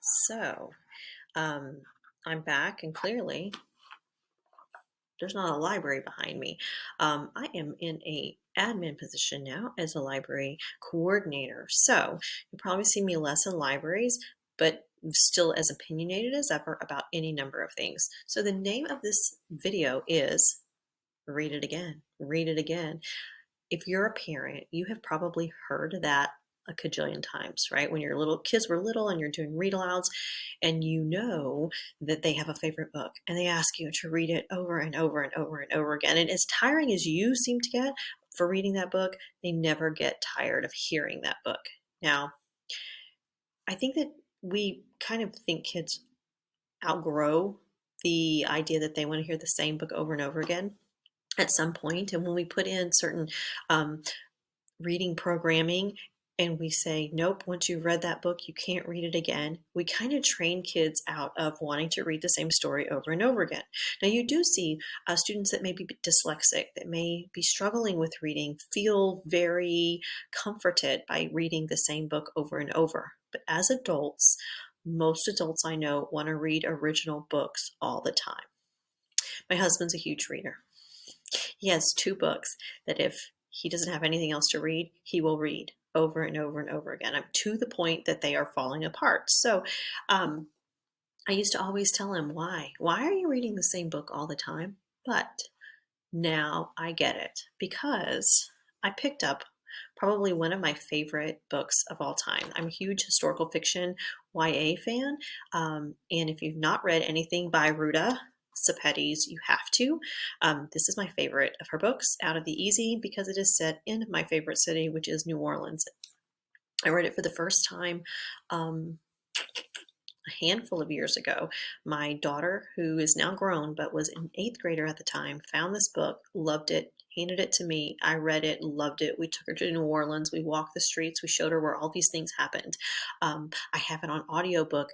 So, um, I'm back, and clearly there's not a library behind me. I am in a admin position now as a library coordinator. So you'll probably see me less in libraries, but still as opinionated as ever about any number of things. So the name of this video is Read It Again. Read It Again. If you're a parent, you have probably heard that a cajillion times, right? When your little kids were little and you're doing read alouds and you know that they have a favorite book and they ask you to read it over and over and over and over again. And as tiring as you seem to get for reading that book, they never get tired of hearing that book. Now, I think that we kind of think kids outgrow the idea that they want to hear the same book over and over again at some point. And when we put in certain um, reading programming and we say, nope, once you've read that book, you can't read it again, we kind of train kids out of wanting to read the same story over and over again. Now, you do see students that may be dyslexic, that may be struggling with reading, feel very comforted by reading the same book over and over. But as adults, most adults I know want to read original books all the time. My husband's a huge reader. He has two books that if he doesn't have anything else to read, he will read over and over and over again. I'm to the point that they are falling apart. So um, I used to always tell him, why? Why are you reading the same book all the time? But now I get it because I picked up probably one of my favorite books of all time. I'm a huge historical fiction YA fan. And if you've not read anything by Ruta Sepetys, you have to. This is my favorite of her books out of the easy because it is set in my favorite city, which is New Orleans. I read it for the first time a handful of years ago. My daughter, who is now grown but was an eighth grader at the time, found this book, loved it, handed it to me. I read it, loved it. We took her to New Orleans. We walked the streets. We showed her where all these things happened. I have it on audiobook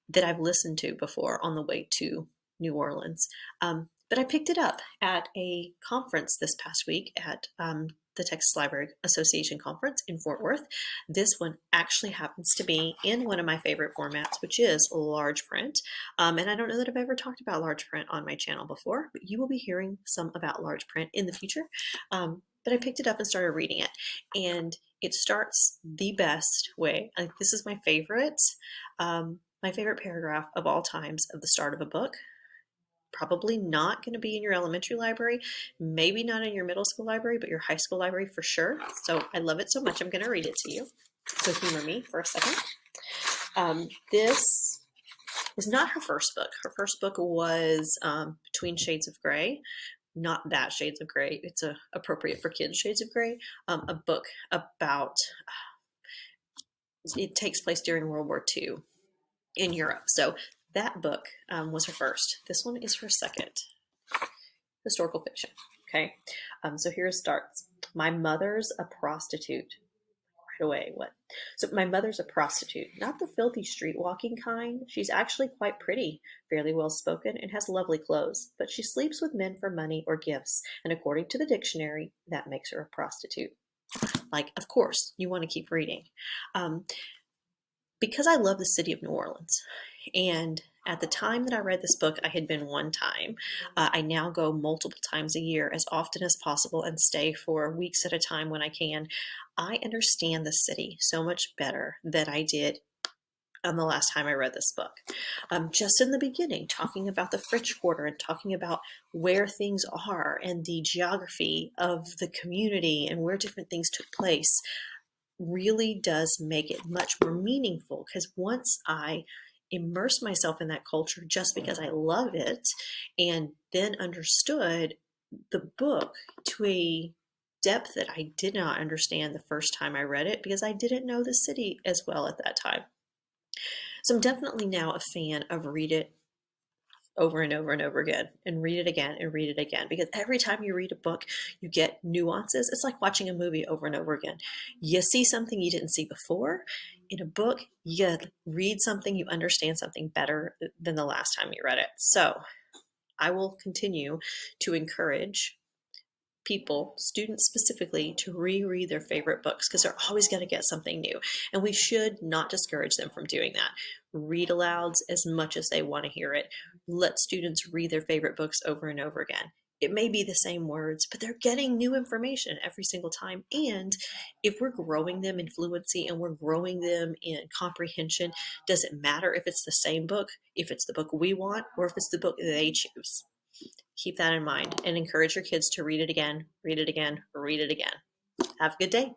that I've listened to before on the way to New Orleans. But I picked it up at a conference this past week at the Texas Library Association conference in Fort Worth. This one actually happens to be in one of my favorite formats, which is large print. And I don't know that I've ever talked about large print on my channel before, but you will be hearing some about large print in the future. But I picked it up and started reading it. And it starts the best way. This is my favorite paragraph of all times of the start of a book. Probably not going to be in your elementary library, maybe not in your middle school library, but your high school library for sure. So I love it so much, I'm going to read it to you. So humor me for a second. This was not her first book. Her first book was Between Shades of Grey. Not that Shades of Grey. It's appropriate for kids Shades of Grey. A book about, it takes place during World War II in Europe. So that book was her first. This one is her second. Historical fiction. Okay. So here it starts. My mother's a prostitute. Right away, what? So my mother's a prostitute, not the filthy street walking kind. She's actually quite pretty, fairly well spoken, and has lovely clothes. But she sleeps with men for money or gifts, and according to the dictionary, that makes her a prostitute. Like, of course, you want to keep reading. Because I love the city of New Orleans, and at the time that I read this book, I had been one time. I now go multiple times a year, as often as possible, and stay for weeks at a time when I can. I understand the city so much better than I did on the last time I read this book. Just in the beginning, talking about the French Quarter and talking about where things are and the geography of the community and where different things took place really does make it much more meaningful, because once I immerse myself in that culture just because I love it and then understood the book to a depth that I did not understand the first time I read it because I didn't know the city as well at that time. So I'm definitely now a fan of read it over and over and over again and read it again and read it again, because every time you read a book you get nuances. It's like watching a movie over and over again. You see something you didn't see before. In a book, you read something, you understand something better than the last time you read it. So I will continue to encourage people, students specifically, to reread their favorite books because they're always going to get something new. And we should not discourage them from doing that. Read alouds as much as they want to hear it. Let students read their favorite books over and over again. It may be the same words, but they're getting new information every single time. And if we're growing them in fluency and we're growing them in comprehension, does it matter if it's the same book, if it's the book we want, or if it's the book they choose? Keep that in mind and encourage your kids to read it again, read it again, read it again. Have a good day.